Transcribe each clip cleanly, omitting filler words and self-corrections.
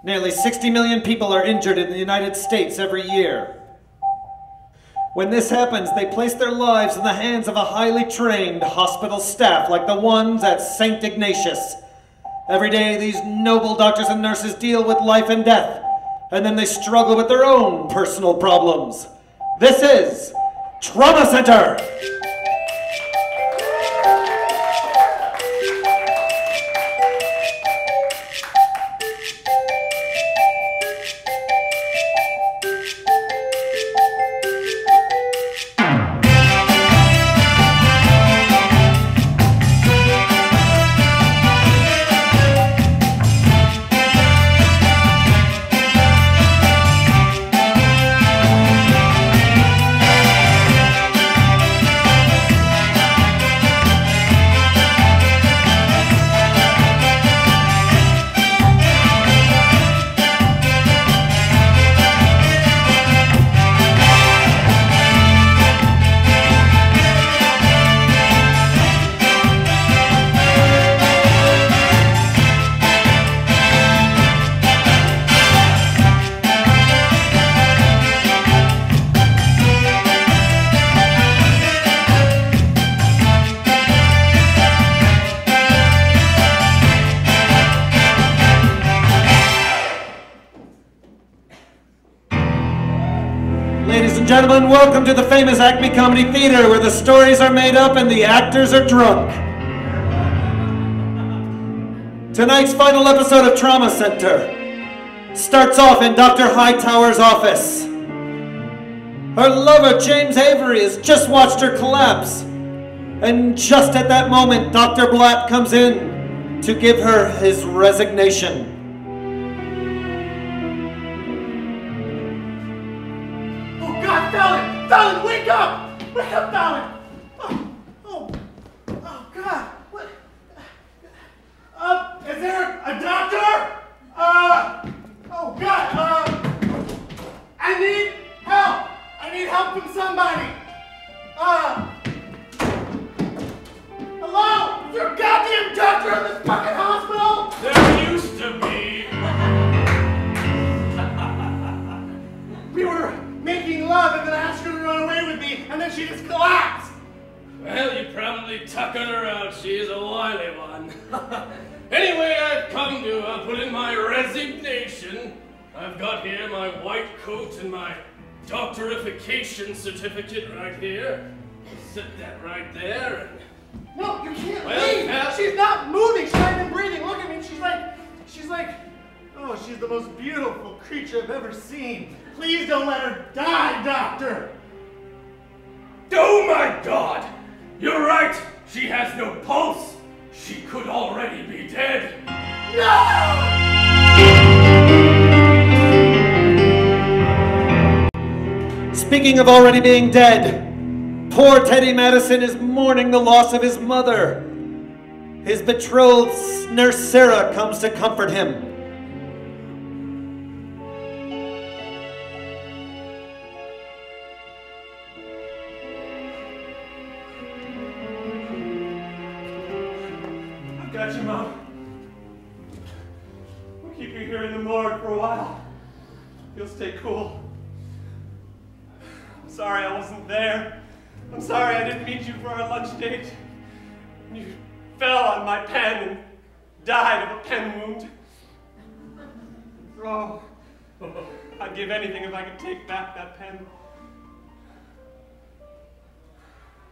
Nearly 60 million people are injured in the United States every year. When this happens, they place their lives in the hands of a highly trained hospital staff like the ones at St. Ignatius. Every day, these noble doctors and nurses deal with life and death, and then they struggle with their own personal problems. This is Trauma Center! Gentlemen, welcome to the famous Acme Comedy Theater, where the stories are made up and the actors are drunk. Tonight's final episode of Trauma Center starts off in Dr. Hightower's office. Her lover, James Avery, has just watched her collapse. And just at that moment, Dr. Blatt comes in to give her his resignation. Fallon, wake up! Wake up, Fallon! Oh, God. What? Is there a doctor? Oh, God. I need help. I need help from somebody. Hello? Is there a goddamn doctor in this fucking hospital? There used to be. We were making love and then I asked her to run away with me and then she just collapsed. Well, you probably tuckered her out. She is a wily one. Anyway, I've come to put in my resignation. I've got here my white coat and my doctorification certificate right here. Sit that right there. And... No, you can't leave. She's not moving. She's not even breathing. Look at me. She's like, oh, she's the most beautiful creature I've ever seen. Please don't let her die, Doctor! Oh my God! You're right! She has no pulse! She could already be dead! No! Speaking of already being dead, poor Teddy Madison is mourning the loss of his mother. His betrothed, Nurse Sarah, comes to comfort him. Got you, Mom. We'll keep you here in the morgue for a while. You'll stay cool. I'm sorry I wasn't there. I'm sorry I didn't meet you for our lunch date. You fell on my pen and died of a pen wound. Oh, I'd give anything if I could take back that pen.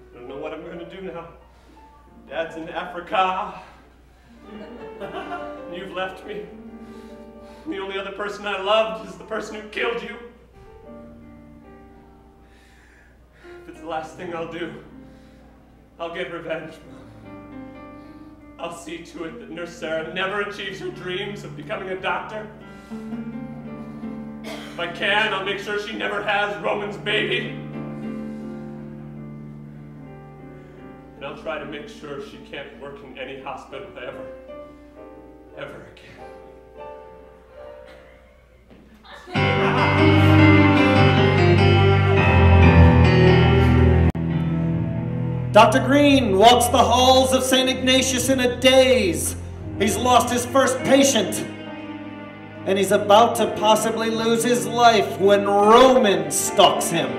I don't know what I'm going to do now. Dad's in Africa. You've left me. The only other person I loved is the person who killed you. If it's the last thing I'll do, I'll get revenge, Mom. I'll see to it that Nurse Sarah never achieves her dreams of becoming a doctor. If I can, I'll make sure she never has Roman's baby. And I'll try to make sure she can't work in any hospital ever again. Dr. Green walks the halls of St. Ignatius in a daze. He's lost his first patient. and he's about to possibly lose his life when Roman stalks him.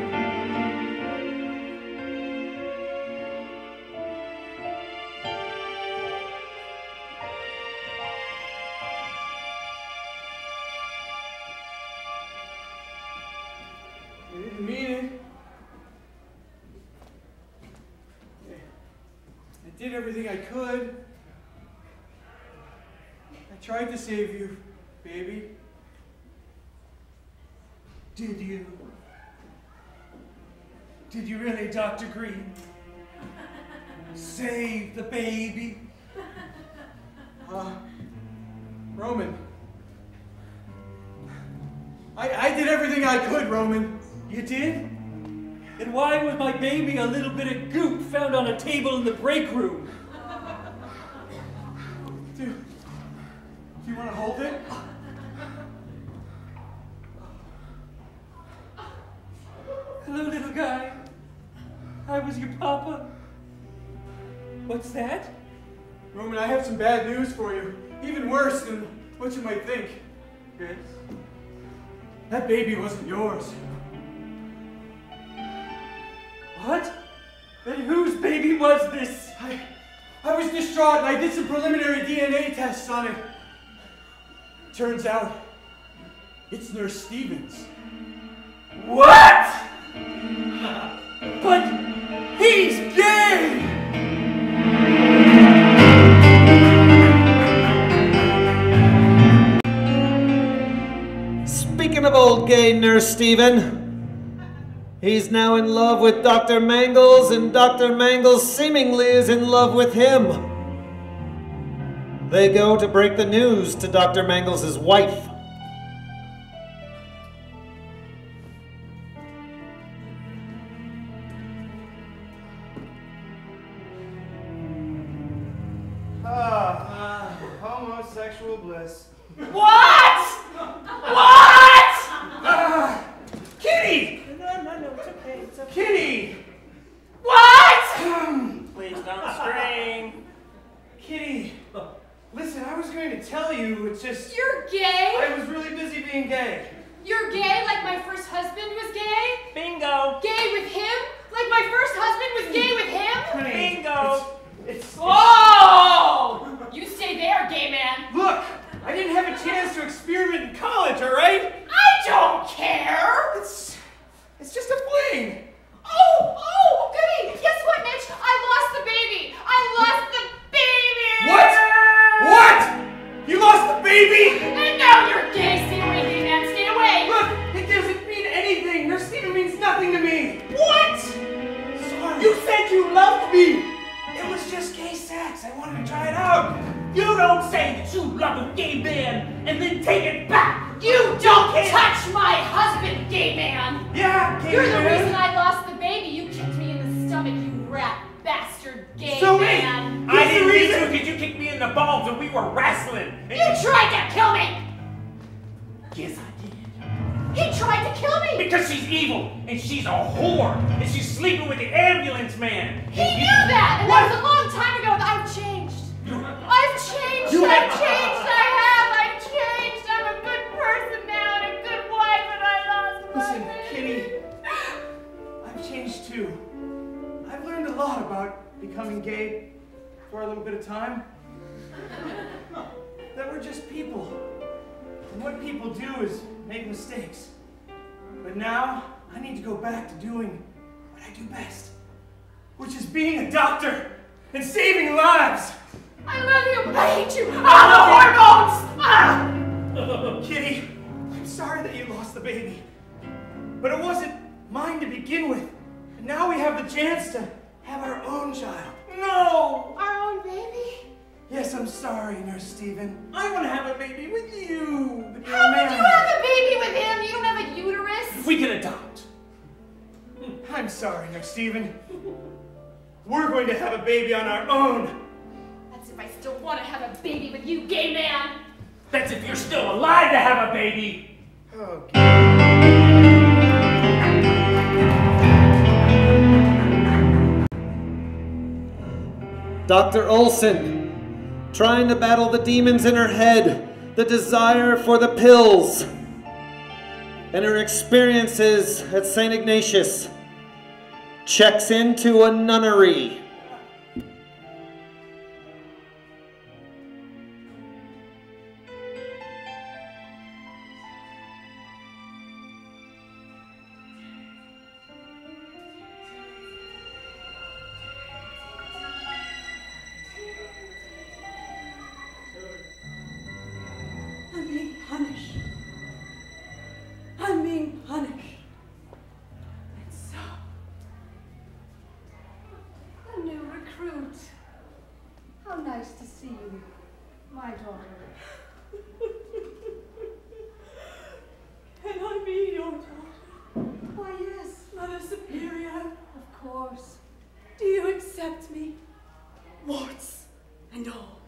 I didn't mean it. I did everything I could. I tried to save you, baby. Did you? Did you really, Dr. Green? Save the baby? Roman. I did everything I could, Roman. You did? And why was my baby a little bit of goop found on a table in the break room? Do you want to hold it? Hello, little guy. I was your papa. What's that? Roman, I have some bad news for you. Even worse than what you might think. Yes? That baby wasn't yours. What? Then whose baby was this? I was distraught and I did some preliminary DNA tests on it. Turns out, it's Nurse Stevens. What? But he's gay! Speaking of old gay Nurse Steven, he's now in love with Dr. Mangels, and Dr. Mangels seemingly is in love with him. They go to break the news to Dr. Mangels' wife. Homosexual bliss. What? What? Kitty! No, it's okay, it's okay. Kitty! What? Please don't scream. Kitty, listen, I was going to tell you, it's just... You're gay? I was really busy being gay. You're gay like my first husband was gay? Bingo. Gay with him? Like my first husband was gay with him? Honey, Bingo. It's Oh! You stay there, gay man. Look, I didn't have a chance to experiment in college, all right? I don't care. It's just a fling. Oh, goody. Guess what, Mitch? I lost the baby. I lost the baby. What? You lost the baby? And now you're gay. Stay away, gay man. Stay away. Look, it doesn't mean anything. Nurse Steven means nothing to me. What? Sorry. You said you loved me! It was just gay sex. I wanted to try it out. You don't say that you love a gay man and then take it back! You don't touch my husband, gay man. Yeah, gay You're the man. reason I lost the baby. You kicked me in the stomach, you rat bastard, gay So man. I didn't need to because you kicked me in the balls when we were wrestling! You tried to kill me. Yes, I did. He tried to kill me. Because she's evil, and she's a whore, and she's sleeping with the ambulance man. He knew that, and that was a long time ago. I've changed. I've changed. I've changed. I'm a good person now and a good wife, and I lost my Listen, baby. Kitty, I've changed too. I've learned a lot about becoming gay for a little bit of time. That we're just people. And what people do is make mistakes. But now, I need to go back to doing what I do best, which is being a doctor and saving lives. I love you. I hate you. All the hormones. Ah! Kitty, I'm sorry that you lost the baby. But it wasn't mine to begin with. And now we have the chance to have our own child. No! Our own baby? Yes, I'm sorry, Nurse Steven. I want to have a baby with you! But you're How a could man. you have a baby with him? You don't have a uterus. We can adopt. I'm sorry, Nurse Steven. We're going to have a baby on our own. That's if I still want to have a baby with you, gay man. That's if you're still alive to have a baby! Dr. Olsen, trying to battle the demons in her head the desire for the pills, and her experiences at St. Ignatius, checks into a nunnery. I'm being punished. And so, A new recruit. How nice to see you, my daughter. can I be your daughter? Why, yes, Mother Superior, of course. do you accept me? Warts and all.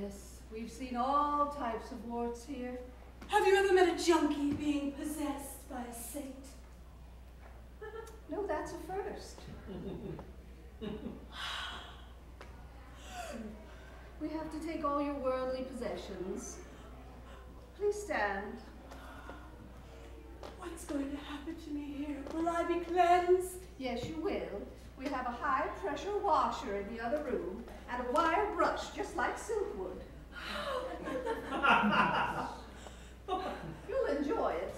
Yes, we've seen all types of warts here. Have you ever met a junkie being possessed by a saint? No, that's a first. We have to take all your worldly possessions. Please stand. What's going to happen to me here? Will I be cleansed? Yes, you will. We have a high-pressure washer in the other room and a wire brush, just like Silkwood. You'll enjoy it.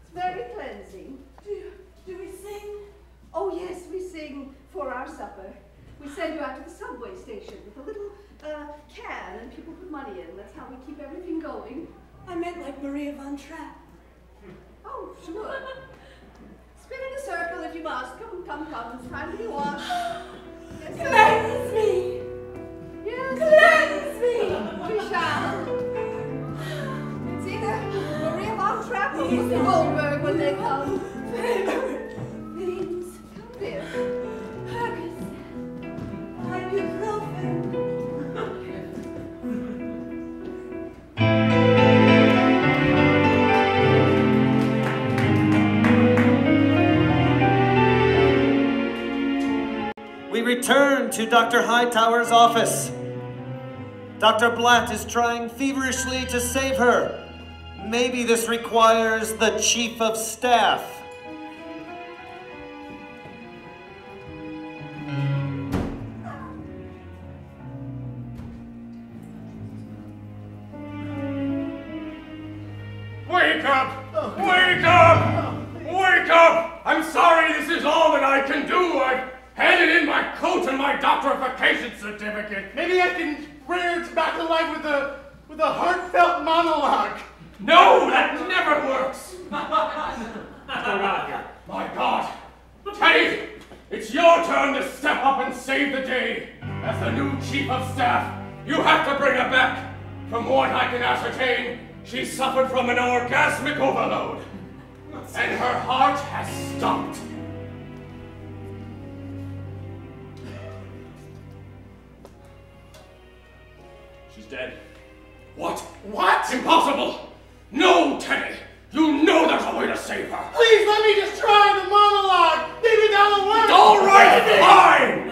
It's very cleansing. Do we sing? Oh, yes, we sing for our supper. We send you out to the subway station with a little can, and people put money in. That's how we keep everything going. I meant like Maria von Trapp. Oh, sure. Spin in a circle if you must. Come, come, come. It's time to be washed. Yes, Cleanse me! yes. Cleanse me! We shall. It's either Maria von Trapp or Mr. Goldberg when they come. Things. Come, dear. Perkins. Ibuprofen. We return to Dr. Hightower's office. Dr. Blatt is trying feverishly to save her. Maybe this requires the Chief of Staff. Wake up! Wake up! Wake up! I'm sorry, this is all that I can do. I've handed in my coat and my doctorification certificate. Maybe I can bring her back to life with a heartfelt monologue. No, that never works. What's going on here? My God. Teddy, it's your turn to step up and save the day. As the new Chief of Staff, you have to bring her back. From what I can ascertain, she suffered from an orgasmic overload. And her heart has stopped. She's dead. What? What? Impossible! No, Teddy! You know there's a way to save her! Please let me just try the monologue. Maybe that'll work. All right, fine!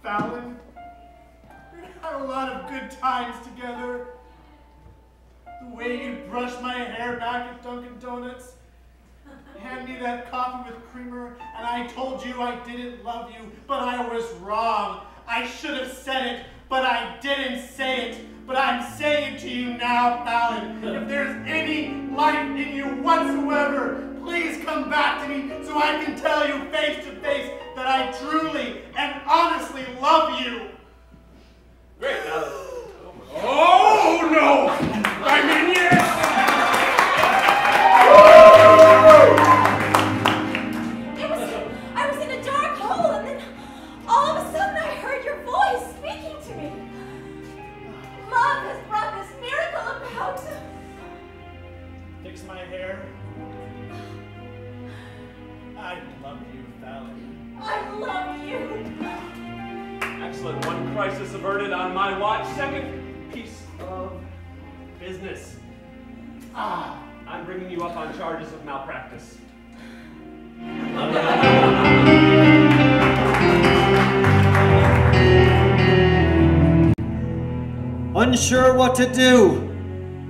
Fallon, we had a lot of good times together. The way you brushed my hair back at Dunkin' Donuts, hand me that coffee with creamer, and I told you I didn't love you, but I was wrong. I should have said it, but I didn't say it. But I'm saying it to you now, Fallon. If there's any life in you whatsoever, please come back to me so I can tell you face to face that I truly and honestly love you. Great, now. Oh, no! I mean, yes! I was in a dark hole, and then all of a sudden I heard your voice speaking to me. Love has brought this miracle about. Fix my hair. I love you, Fallon. I love you. Excellent. One crisis averted on my watch. Second piece of business. I'm bringing you up on charges of malpractice. Unsure what to do,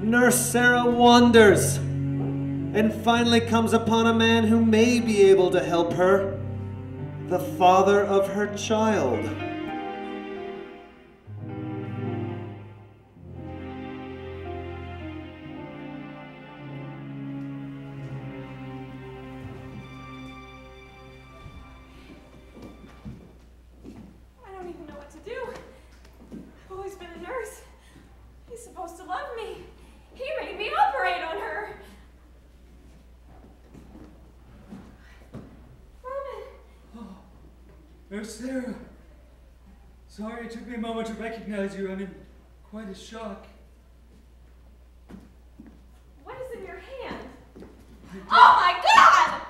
Nurse Sarah wanders and finally comes upon a man who may be able to help her, the father of her child. I don't even know what to do. I've always been a nurse. He's supposed to love me. He made me operate on her. Ruben. Oh, Nurse Sarah. Sorry it took me a moment to recognize you. I'm in quite a shock. What is in your hand? Oh my God!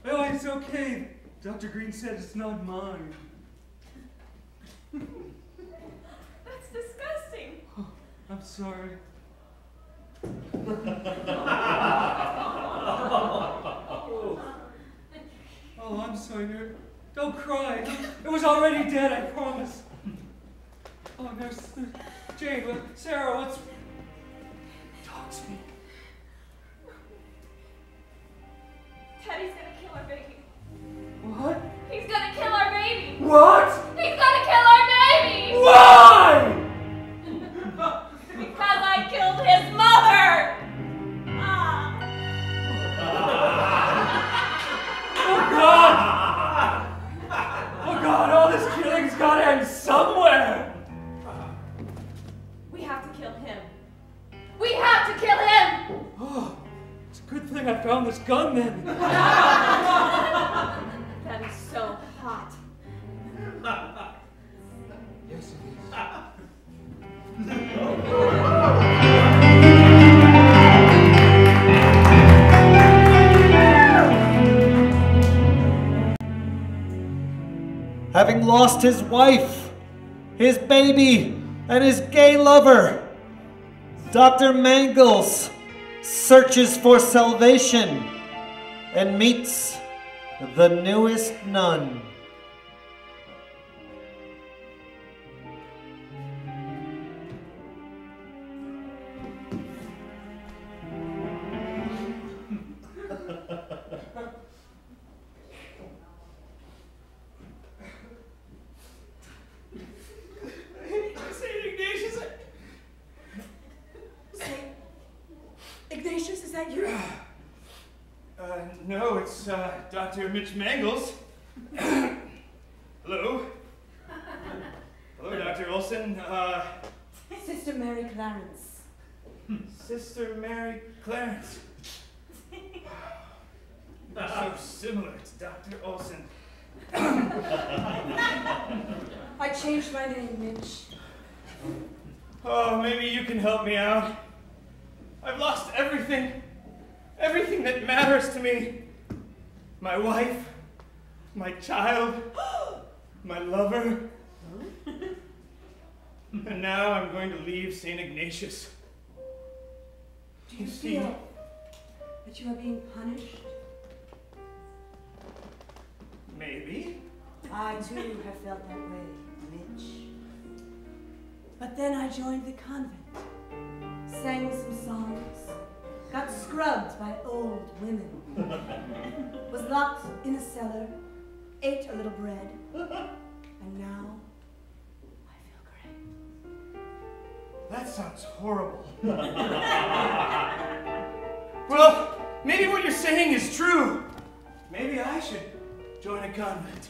Oh, it's okay. Dr. Green said it's not mine. That's disgusting. Oh, I'm sorry. Oh, I'm sorry, nurse. Don't cry. It was already dead, I promise. Oh, nurse. Jane, Sarah, what's... Talk to me. Teddy's gonna kill our baby. What? He's gonna kill our baby. What? He's gonna kill our baby. Why? Because I killed his mother. Ah. Oh, God! Oh, God, all this killing's gotta end somewhere! We have to kill him. We have to kill him! Oh, it's a good thing I found this gun then. That is so hot. Yes, it is. Having lost his wife, his baby, and his gay lover, Dr. Mangels searches for salvation and meets the newest nun. Ignatius, is that you? No, it's Dr. Mitch Mangels. Hello. Hello, Dr. Olsen. Sister Mary Clarence. Sister Mary Clarence. So similar to Dr. Olsen. I changed my name, Mitch. Oh, maybe you can help me out. I've lost everything. Everything that matters to me. My wife, my child, my lover. And now I'm going to leave St. Ignatius. Do you feel that you are being punished? Maybe. I too have felt that way, Mitch. But then I joined the convent, sang some songs, got scrubbed by old women, was locked in a cellar, ate a little bread, and now I feel great. That sounds horrible. Well, maybe what you're saying is true. Maybe I should join a convent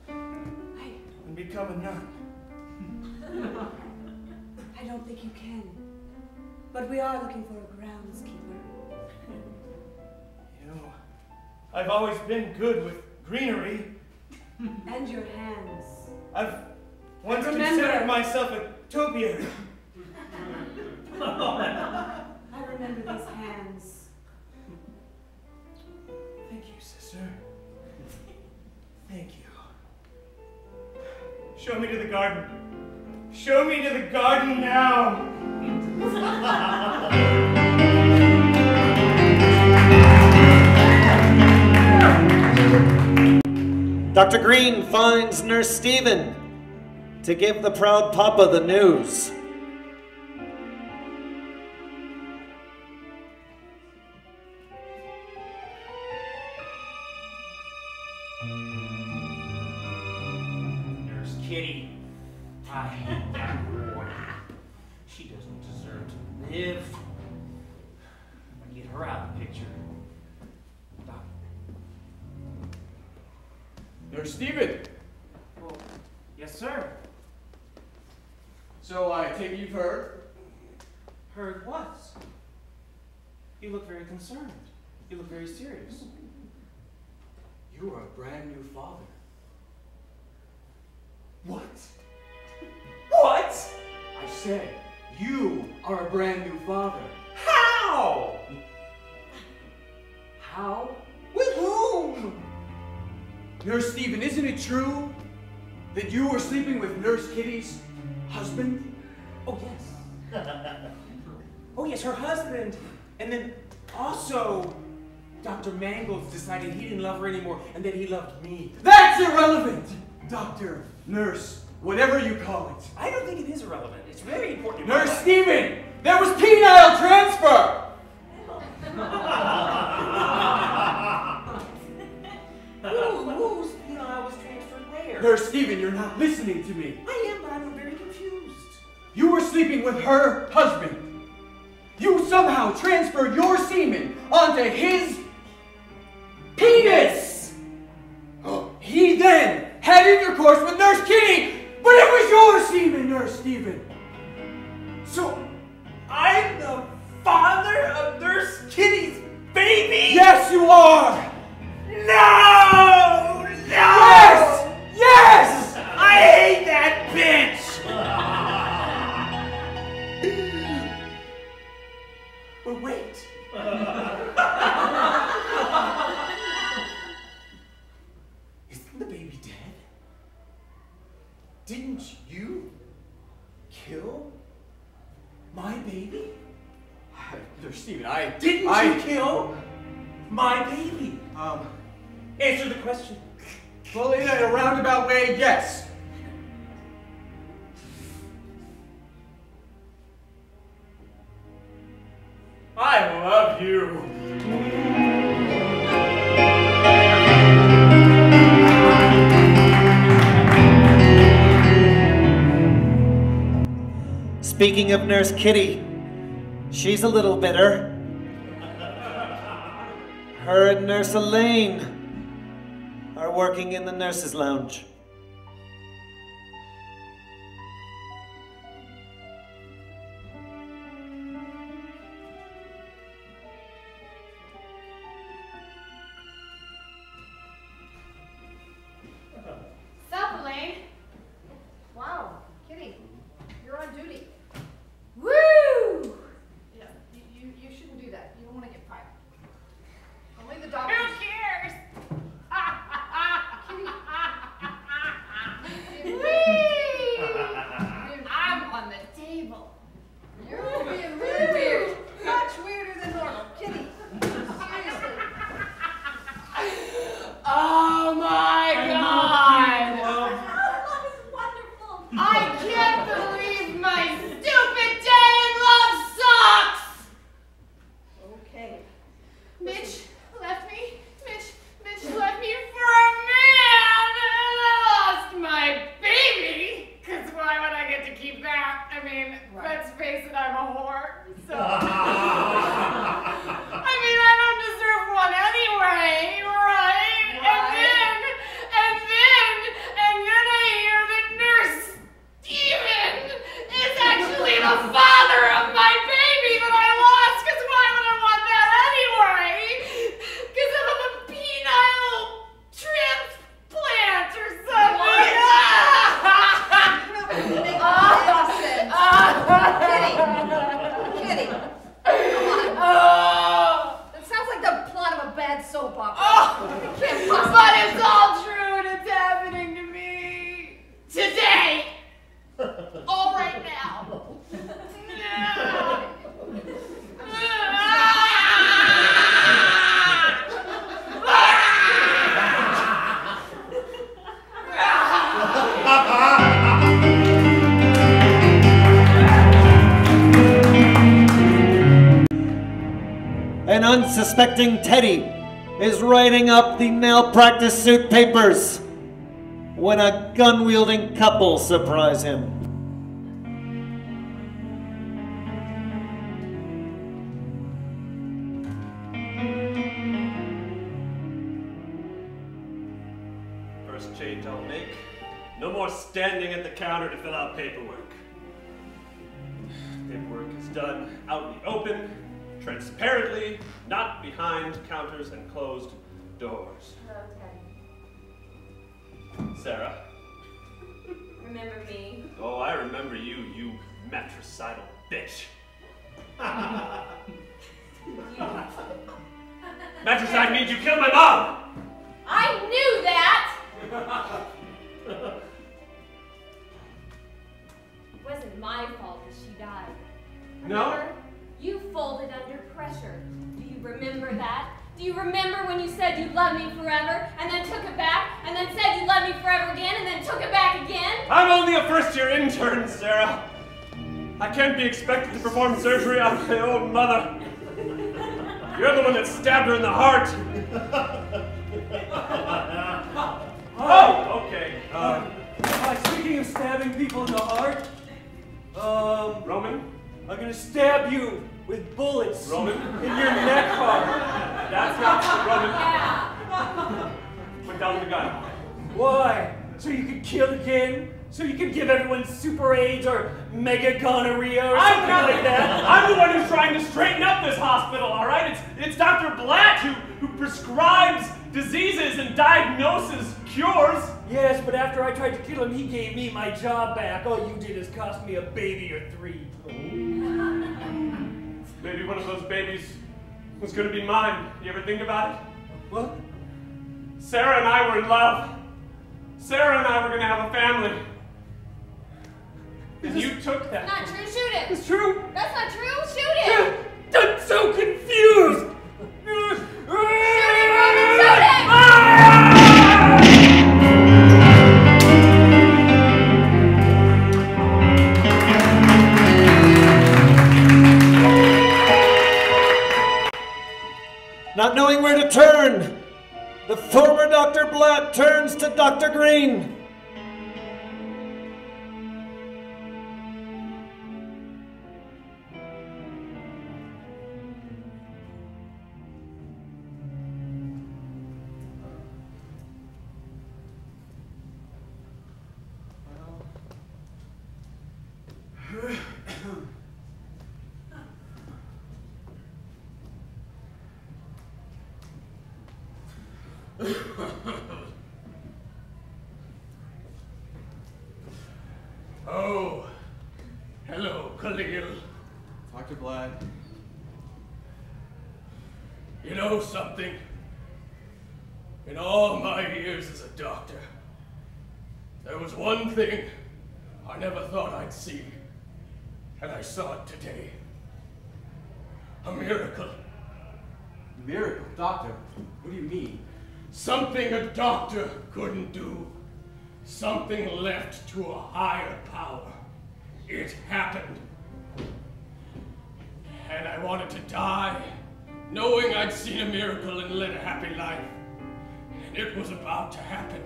and become a nun. I don't think you can, but we are looking for a groundskeeper. You know, I've always been good with greenery. And your hands. I've once Remember- considered myself a topiary. I remember these hands. Thank you, sister. Thank you. Show me to the garden. Show me to the garden now. Dr. Green finds Nurse Stephen to give the proud papa the news. Nurse Kitty. I hate that ward. She doesn't deserve to live. I'm gonna get her out of the picture. Doc. Nurse Stephen. Well, yes, sir. So I take it you've heard? Heard what? You look very concerned. You look very serious. You are a brand new father. What? What? I said, you are a brand new father. How? How? With whom? Nurse Stephen, isn't it true that you were sleeping with Nurse Kitty's husband? Oh, yes. Oh, yes, her husband. And then also, Dr. Mangels decided he didn't love her anymore and that he loved me. That's irrelevant! Doctor, nurse, whatever you call it. I don't think it is irrelevant. It's very important. Nurse Stephen, there was penile transfer! Whose penile was transferred where? Nurse Stephen, you're not listening to me. I am, but I'm very confused. You were sleeping with her husband. You somehow transferred your semen onto his penis. He then had intercourse with Nurse Kitty, but it was your semen, Nurse Stephen. So, I'm the father of Nurse Kitty's baby? Yes, you are. No! No! Yes! Yes! I hate that bitch! But wait. Isn't the baby dead? Didn't you kill my baby? Nurse Stephen, Didn't you kill my baby? Answer the question. Well, in a roundabout way, yes. I love you. Speaking of Nurse Kitty, she's a little bitter. Her and Nurse Elaine are working in the nurses' lounge. Sup, Elaine? Wow, Kitty, you're on duty. Woo! Yeah, you shouldn't do that. You don't want to get fired. Only the doctors. Who cares? Dude, I'm on the table. You're being really weird. Much weirder than normal. Kitty, seriously. Oh my God! Love is wonderful. I can't believe my stupid day in love sucks! Okay. Mitch left me. Mitch left me for a man, and I lost my baby. Cause why would I get to keep that? I mean, let's face it, I'm a whore. So I mean, I don't deserve one anyway, right? And then I hear that Nurse Stephen is actually the father of my baby that I lost. Cause why would I want that anyway? Cause of a penile transplant or something. Kitty, come on. That sounds like the plot of a bad soap opera. It can't possibly. But it's all true and it's happening to me today. All right now. An unsuspecting Teddy is writing up the malpractice suit papers when a gun-wielding couple surprise him. First change I'll make. No more standing at the counter to fill out paperwork. Paperwork is done out in the open, transparently, not behind counters and closed doors. Hello, Teddy. Sarah. Remember me? Oh, I remember you, you matricidal bitch. Matricide means you killed my mom! I knew that! It wasn't my fault that she died. No? Remember? You folded under pressure. Do you remember that? Do you remember when you said you'd love me forever, and then took it back, and then said you'd love me forever again, and then took it back again? I'm only a first-year intern, Sarah. I can't be expected to perform surgery on my own mother. You're the one that stabbed her in the heart. Oh, okay. Speaking of stabbing people in the heart, Roman? I'm gonna stab you with bullets Roman? in your neck heart. That's not Roman. Yeah. Put down the gun. Why? So you can kill again? So you can give everyone super AIDS or mega gonorrhea or something like that? I'm the one who's trying to straighten up this hospital, all right? It's Dr. Blatt who prescribes diseases and diagnoses cures. Yes, but after I tried to kill him, he gave me my job back. All you did is cost me a baby or 3. Maybe one of those babies was going to be mine. You ever think about it? What? Sarah and I were in love. Sarah and I were going to have a family. And you took that. Not true, shoot it! It's true. That's not true, shoot it! I'm so confused! Shoot it, Roman, shoot it! Not knowing where to turn, the former Dr. Blatt turns to Dr. Green. Oh, hello, Kahlil. Dr. Blatt. You know something? In all my years as a doctor, there was one thing I never thought I'd see, and I saw it today. A miracle. Miracle? Doctor, what do you mean? Something a doctor couldn't do. Something left to a higher power. It happened. And I wanted to die, knowing I'd seen a miracle and led a happy life. And it was about to happen.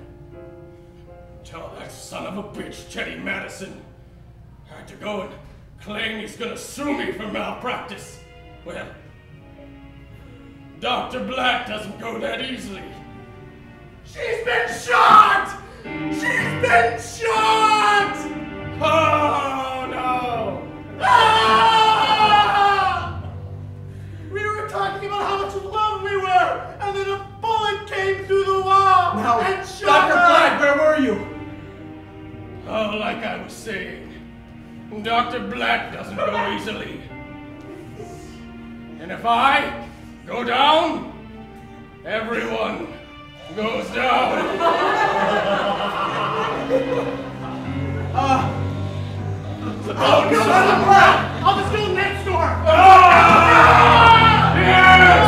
Until that son of a bitch, Chetty Madison, had to go and claim he's gonna sue me for malpractice. Well, Dr. Blatt doesn't go that easily. She's been shot! She's been shot! Oh no! Ah! We were talking about how much love we were, and then a bullet came through the wall and shot Dr. Blatt, where were you? Oh, like I was saying, Dr. Blatt doesn't go easily. And if I go down, everyone goes down. I'll go Dr. Blatt! I'll just go next door! Yes!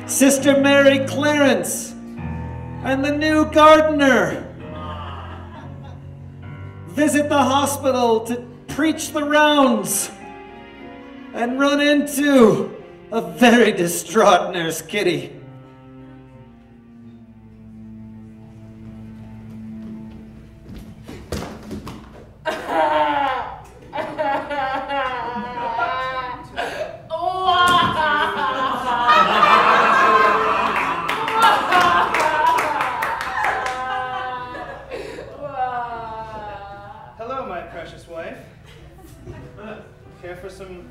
Sister Mary Clarence and the new gardener. visit the hospital, to preach the rounds, and run into a very distraught Nurse Kitty. Hello, my precious wife. Care for some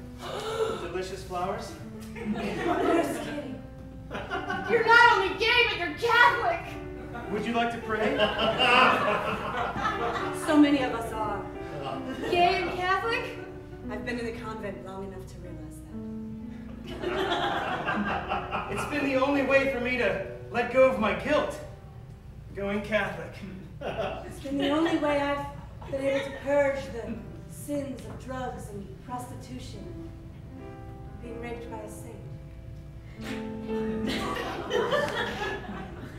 delicious flowers? Nurse Kitty. You're not only gay, but you're Catholic. Would you like to pray? So many of us are. Gay and Catholic? I've been in the convent long enough to realize that. It's been the only way for me to let go of my guilt. Going Catholic. It's been the only way I've been able to purge the sins of drugs and prostitution and being raped by a saint.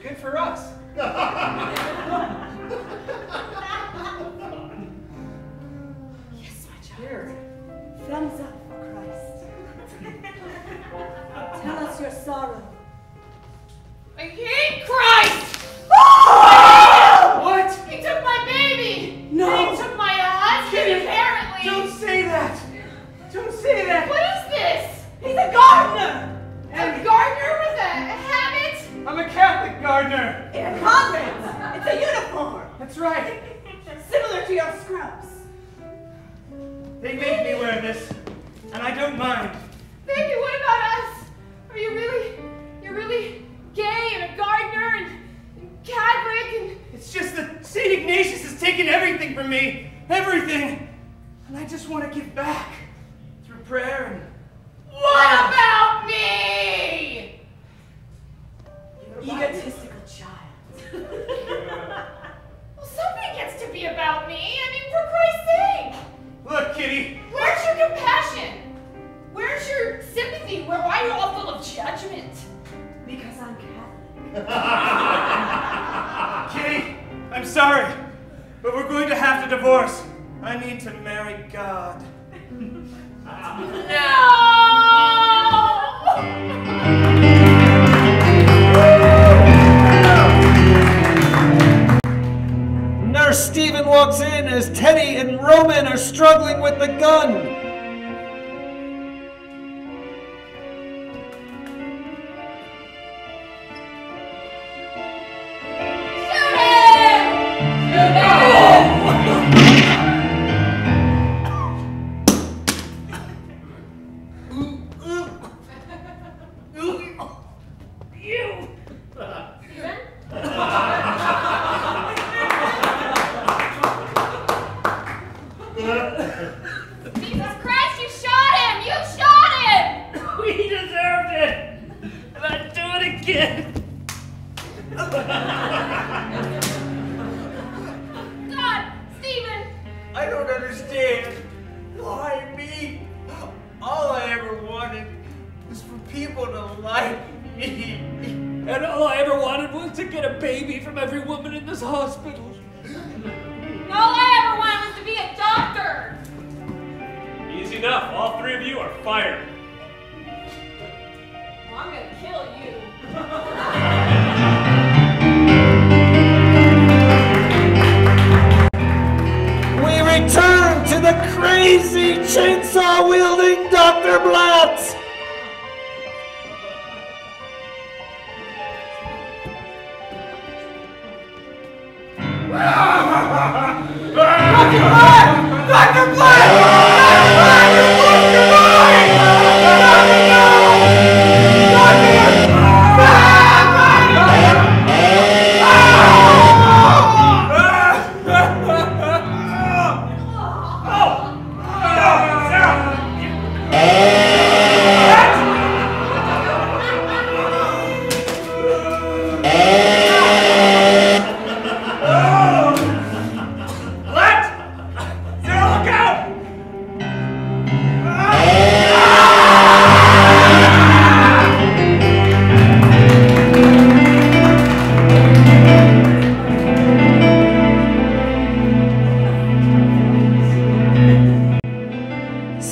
Good for us. Yes, my child. Here. Thumbs up for Christ. Tell us your sorrow. I hate Christ! What? He took my baby! No. And he took my husband, Kitty, apparently! Don't say that! Don't say that! What is this? He's a gardener! A gardener with a habit? I'm a Catholic gardener! In a convent! It's a uniform! That's right! Similar to your scrubs. They make me wear this, and I don't mind. Baby, what about us? Are you really gay and a gardener and Catholic and... It's just that St. Ignatius has taken everything from me. Everything! And I just want to give back. Through prayer and... What about me? Egotistical child. Well, something gets to be about me. I mean, for Christ's sake. Look, Kitty. Where's your compassion? Where's your sympathy? Why are you all full of judgment? Because I'm Catholic. Kitty, I'm sorry, but we're going to have to divorce. I need to marry God. No! Nurse Stephen walks in as Teddy and Roman are struggling with the gun. Jesus Christ, you shot him! You shot him! We deserved it! And I'd do it again! God, Stephen! I don't understand. Why me? All I ever wanted was for people to like me. And all I ever wanted was to get a baby from every woman in this hospital. All I ever wanted was to be a doctor! Easy enough. All three of you are fired. Well, I'm gonna kill you. We return to the crazy chainsaw-wielding Dr. Blatt. Dr. Blatt! Blatt!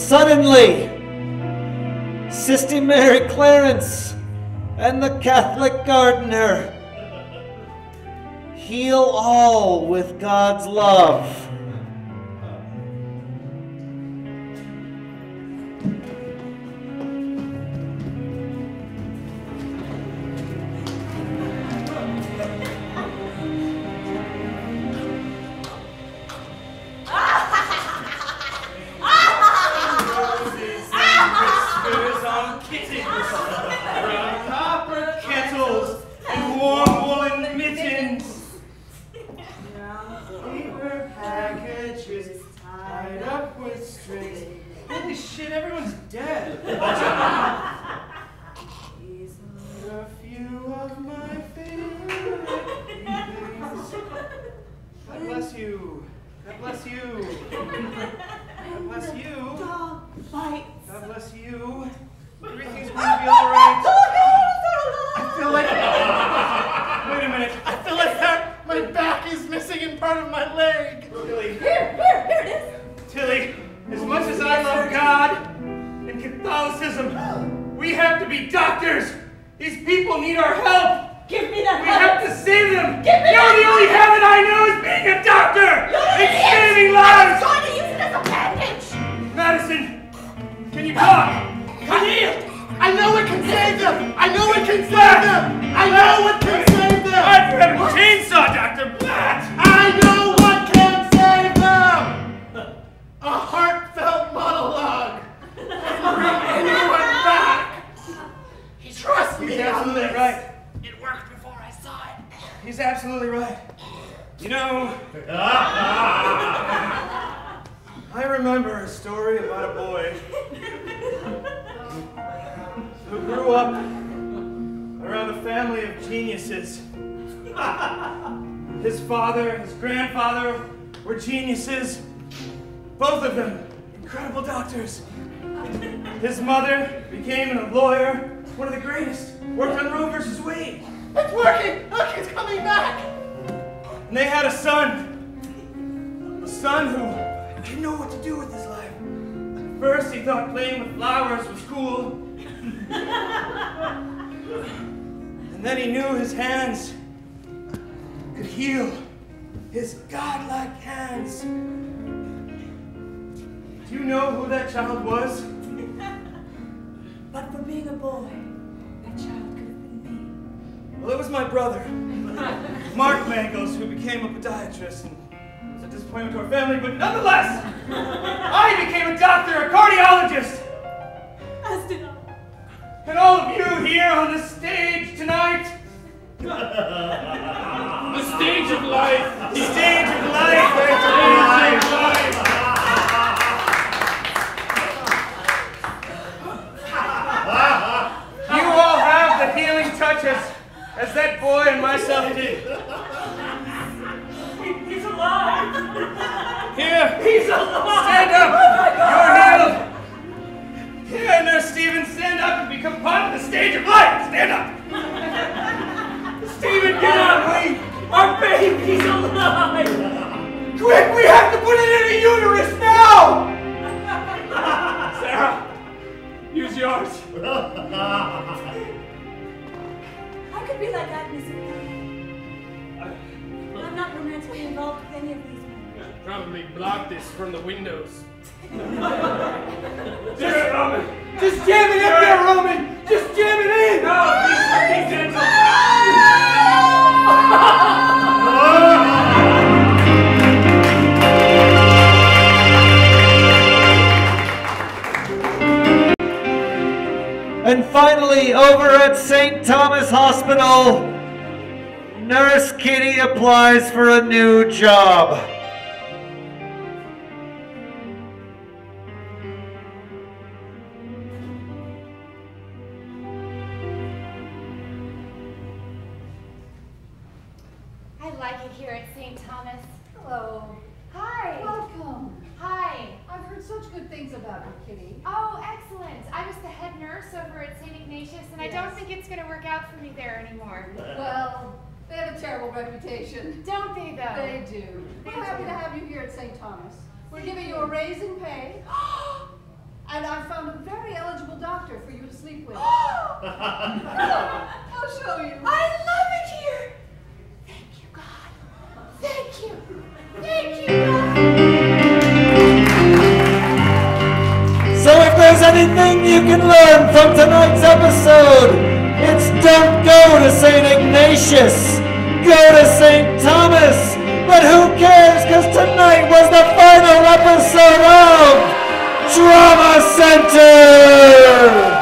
suddenly, Sister Mary Clarence and the Catholic gardener heal all with God's love. Holy shit, everyone's dead. These are a few of my favorite things. God bless you. God bless you. God bless you. Dog bites. God bless you. Everything's going to be alright. I feel like... Wait a minute. I feel like my back is missing and part of my leg. Tilly. Here it is. Tilly, as much as I love God and Catholicism, we have to be doctors. These people need our help. Give me that We have to save them. Give me the only heaven I know is being a doctor. It's saving lives. I'm going to use it as a bandage. Madison, can you talk? Kahlil! I know it can save them! I know it can save them! I know what can save them! God, you have a chainsaw, Dr. Blatt! I know what can save them! A heartfelt monologue! And bring anyone back! Trust me! He's absolutely right. It worked before I saw it. He's absolutely right. You know, I remember a story about a boy who grew up around a family of geniuses. His father and his grandfather were geniuses, both of them incredible doctors. His mother became a lawyer, one of the greatest, worked on Roe versus Wade. It's working! Look, it's coming back! And they had a son who didn't know what to do with his life. At first he thought playing with flowers was cool. And then he knew his hands could heal. His godlike hands. Do you know who that child was? But for being a boy, that child could have been me. Well, it was my brother, Mark Mangels, who became a podiatrist and was a disappointment to our family, but nonetheless, I became a doctor, a cardiologist. As did I. And all of you here on the stage tonight. The stage of life. The stage of life. The stage of life. You all have the healing touches as that boy and myself did. He's alive! Here. He's alive! Stand up. Oh my God. You're healed. Here, Nurse Stephen, stand up and become part of the stage of life. Stand up. Stephen, get up. Our baby's alive! Quick, we have to put it in a uterus now. Sarah, use yours. I could be like Agnes and I'm not romantically involved with any of these men. Probably block this from the windows. Just, Roman. Just jam it in there, Roman. Just jam it in. No, he's gentle. And finally, over at St. Thomas Hospital, Nurse Kitty applies for a new job. I like it here at St. Thomas. Hello. Hi. Welcome. Hi. I've heard such good things about you, Kitty. Oh, excellent. I was the head nurse over at St. Ignatius, and I don't think it's going to work out for me there anymore. Well, they have a terrible reputation. Don't they, though? They do. We're happy to have you here at St. Thomas. We're giving you a raise in pay. I'll show you. I love it here. Thank you, God. Thank you. Thank you, God. So if there's anything you can learn from tonight's episode, it's don't go to St. Ignatius, go to St. Thomas. But who cares, because tonight was the final episode of Drama Center!